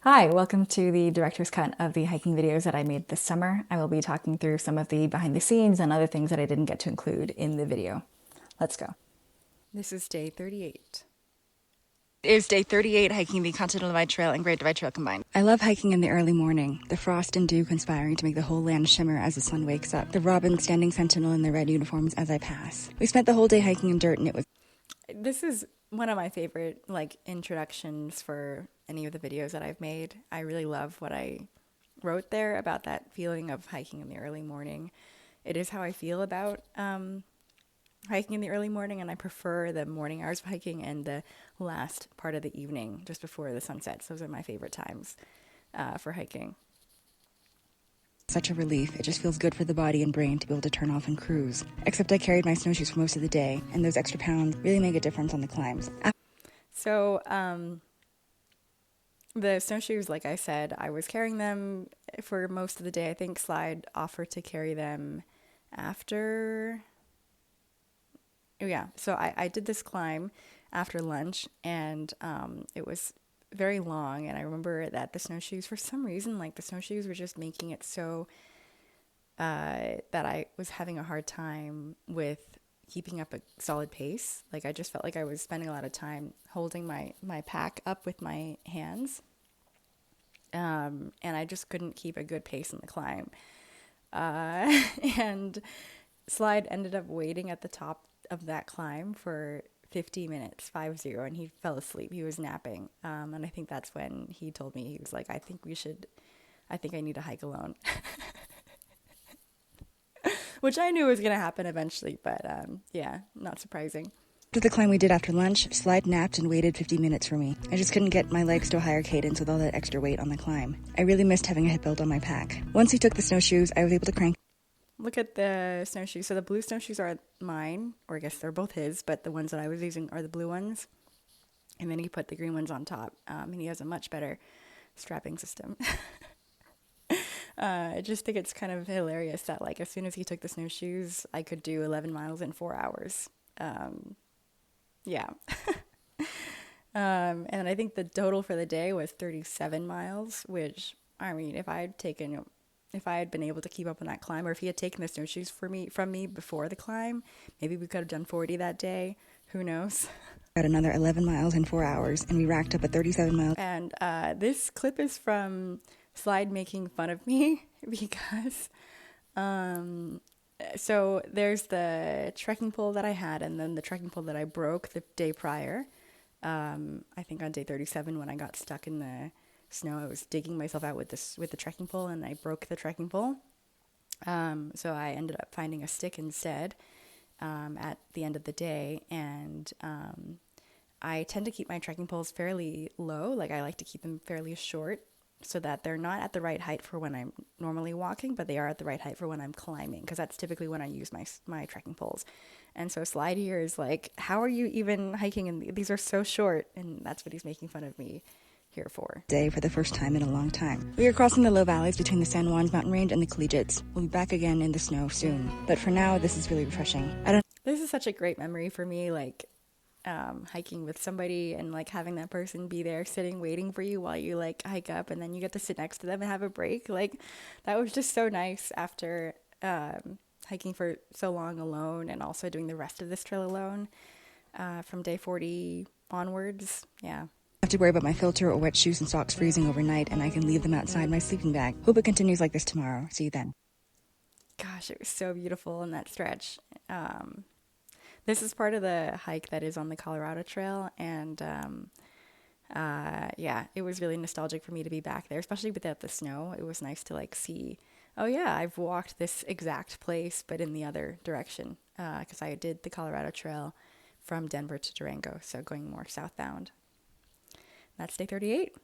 Hi, welcome to the director's cut of the hiking videos that I made this summer. I will be talking through some of the behind the scenes and other things that I didn't get to include in the video. Let's go. This is day 38. It is day 38 hiking the Continental Divide Trail and Great Divide Trail combined. I love hiking in the early morning, the frost and dew conspiring to make the whole land shimmer as the sun wakes up, the robins standing sentinel in their red uniforms as I pass. We spent the whole day hiking in dirt and it was... This is one of my favorite introductions for any of the videos that I've made. I really love what I wrote there about that feeling of hiking in the early morning. It is how I feel about hiking in the early morning, and I prefer the morning hours of hiking and the last part of the evening just before the sun sets. Those are my favorite times for hiking. Such a relief. It just feels good for the body and brain to be able to turn off and cruise. Except I carried my snowshoes for most of the day, and those extra pounds really make a difference on the climbs. So the snowshoes, like I said, I was carrying them for most of the day. I think Slide offered to carry them after. Oh, yeah. So I did this climb after lunch, and it was very long. And I remember that the snowshoes, for some reason, the snowshoes were just making it so that I was having a hard time with keeping up a solid pace. I just felt like I was spending a lot of time holding my pack up with my hands. And I just couldn't keep a good pace in the climb. And Slide ended up waiting at the top of that climb for 50 minutes, 50, and he fell asleep. He was napping. And I think that's when he told me, he was like, I think I need to hike alone. Which I knew was going to happen eventually, but yeah, not surprising. After the climb we did after lunch, Slide napped and waited 50 minutes for me. I just couldn't get my legs to a higher cadence with all that extra weight on the climb. I really missed having a hip belt on my pack. Once he took the snowshoes, I was able to crank. Look at the snowshoes. So the blue snowshoes are mine, or I guess they're both his, but the ones that I was using are the blue ones. And then he put the green ones on top, and he has a much better strapping system. I just think it's kind of hilarious that as soon as he took the snowshoes, I could do 11 miles in 4 hours. Yeah. And I think the total for the day was 37 miles, which, I mean, if I had been able to keep up on that climb, or if he had taken the snowshoes from me before the climb, maybe we could have done 40 that day. Who knows? Got another 11 miles in 4 hours, and we racked up a 37 miles. And this clip is from Slide making fun of me because so there's the trekking pole that I had, and then the trekking pole that I broke the day prior. I think on day 37 when I got stuck in the snow, I was digging myself out with the trekking pole, and I broke the trekking pole. So I ended up finding a stick instead at the end of the day, and I tend to keep my trekking poles fairly low. I like to keep them fairly short so that they're not at the right height for when I'm normally walking, but they are at the right height for when I'm climbing, because that's typically when I use my trekking poles. And so Slide here is like, how are you even hiking? And these are so short. And that's what he's making fun of me here for. Day for the first time in a long time. We are crossing the low valleys between the San Juans mountain range and the Collegiates. We'll be back again in the snow soon. But for now, this is really refreshing. This is such a great memory for me, hiking with somebody and having that person be there sitting waiting for you while you hike up, and then you get to sit next to them and have a break. That was just so nice after hiking for so long alone, and also doing the rest of this trail alone from day 40 onwards. Yeah. Have to worry about my filter or wet shoes and socks freezing overnight, and I can leave them outside my sleeping bag. Hope it continues like this tomorrow. See you then. Gosh, it was so beautiful in that stretch. This is part of the hike that is on the Colorado Trail, and yeah, it was really nostalgic for me to be back there, especially without the snow. It was nice to see, oh yeah, I've walked this exact place, but in the other direction, because I did the Colorado Trail from Denver to Durango, so going more southbound. That's day 38.